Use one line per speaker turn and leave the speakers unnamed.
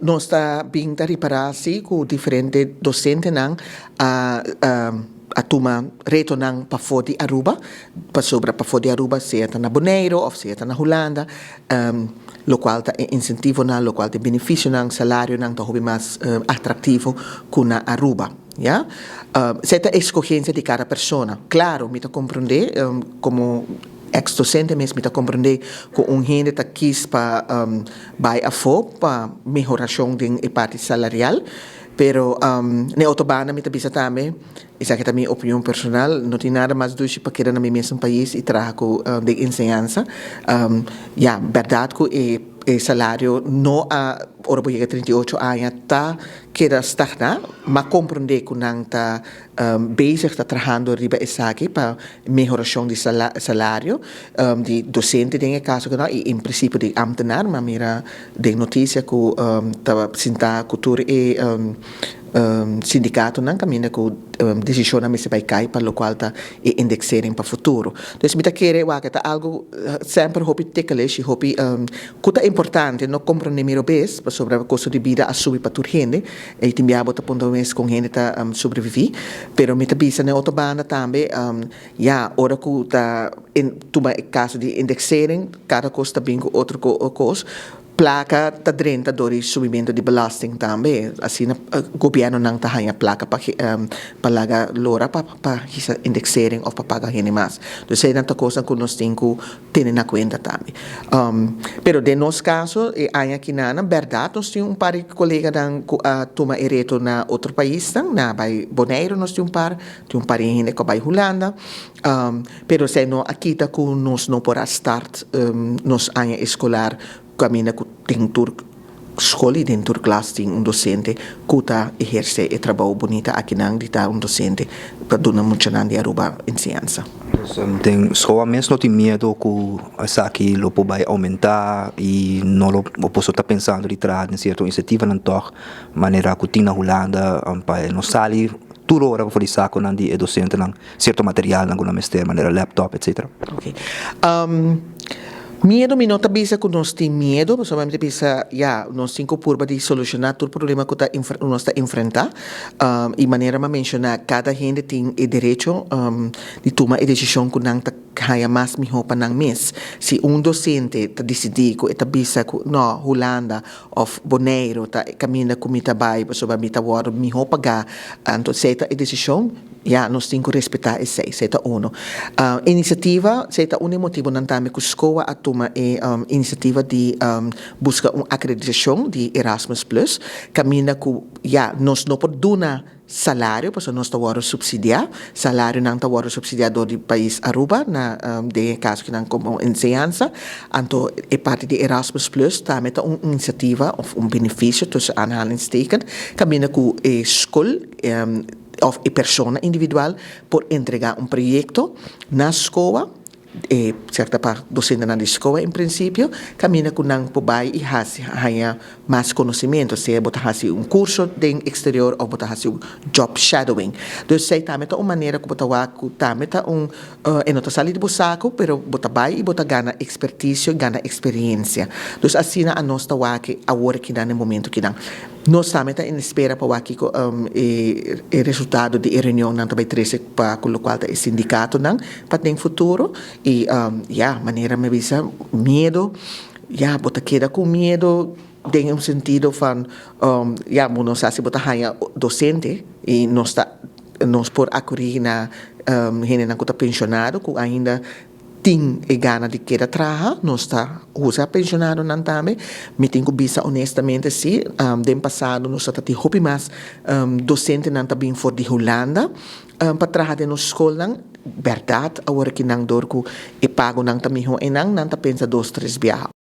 Nós está bem reparasi com diferentes docentes nang a tuma reto nang pa fodi Aruba, pa sobra pa fodi Aruba, seja na Bonaire ou seja na Holanda, lo qual ta incentivo na, lo qual te benefício nang salário nang ta hobby mais atrativo kuna Aruba. Ja? Esta escolhencia de cada persona. Claro, me ta compreender como ex-docente mesmo está compreender que gente está aqui para vai a para melhoração da parte salarial, pero na outra banda me está também, isso aqui é a minha opinião personal, não tem nada mais do que para querer no mesmo país e trago de ensinança, verdade que o salário não a ora por 38 anos está queda stagna, mas compreender que não está bezig está trabalhando riba essa aqui para melhoração de salário de docente em caso que não e em princípio de ambtenaar, mas mira de notícia que estava sinta cultura e sindicato não caminha com decisão a se vai cair para o qual está indexering para futuro. Então se me querer que está algo sempre hopi tekelish hopi que é importante não compreender miro bes sobre a custo de vida a subir para toda gente e também bota ponto mês com gente tá sobreviver, pero me bisa na outra banda também ora que tá em tuma caso de indexering cada custa bem com outro costo placa ta drenta dori subimento de belasting também assim o governo não tá hanya placa para laga lora para indexering ou para pagar gente mais então sei tanta coisa que nós temos que ter na conta também pero de nosso caso hanya aqui na verdade nós temos par de colega dan toma ereto na outro país na vai Bonaire nós temos par gente que vai Holanda pero sei não aqui tá com nós não por start nós hanya escolar caminha com dentro escola e dentro classe tem docente que está exerce e trabalho bonito aqui não de tá docente para dar muito na de Aruba ensinança.
Tem escola mesmo não tem medo que essa aqui lo vai aumentar e não lo posso estar pensando de trazer em certa iniciativa não toque maneira que tem na Holanda para não sair tudo ora para saco não de docente não certo material não na maneira laptop etc.
Okay. Medo me nota bisa que nós temos medo, pessoalmente bisa nós temos curva de solucionar todo problema que nós está enfrentar e maneira de mencionar cada gente tem o direito de tomar a decisão que não está mais melhor para não mês. Se docente está decidir que está bisa que não Holanda ou Bonaire está caminha com mita vai, pessoalmente está agora melhor pagar, então se a decisão nós temos que respeitar esse é uno. Iniciativa, é um motivo não também que a escola a tomar iniciativa de buscar uma acreditação de Erasmus Plus, caminha que nós não podemos salário, porque nós estamos subsidiar, salário não está subsidiado do país Aruba, na de caso que não como ensinança, então é parte de Erasmus Plus, também é uma iniciativa ou benefício, tussen aanhalingstekens, caminha que a escola of a persona individual por entregar um projeto na escola certa parte docente na escola em princípio caminha com nang pobai e hanya mais conhecimento se botar um curso de exterior ou botar um job shadowing então sei também uma maneira que botar que também é não sair de bussaco pero botar bai e botar gana expertise gana experiência então assim a nós tá que agora que dá no momento que dá nós também está em espera para que o resultado de reunião não também treze para o qual é sindicato não para ter futuro e maneira me visa medo bota queda com medo tem um sentido van nós se bota hanya docente e nós por acurir na gente não está pensionado que ainda tem e gana de querer trabalhar, nós está usa pensionado não também, me tenho bisa honestamente se dem passado nós está tem hobby mais docente não também for de Holanda para trabalhar na escola verdade agora que não dor que e pago não também e não tá pensa 2-3 viagens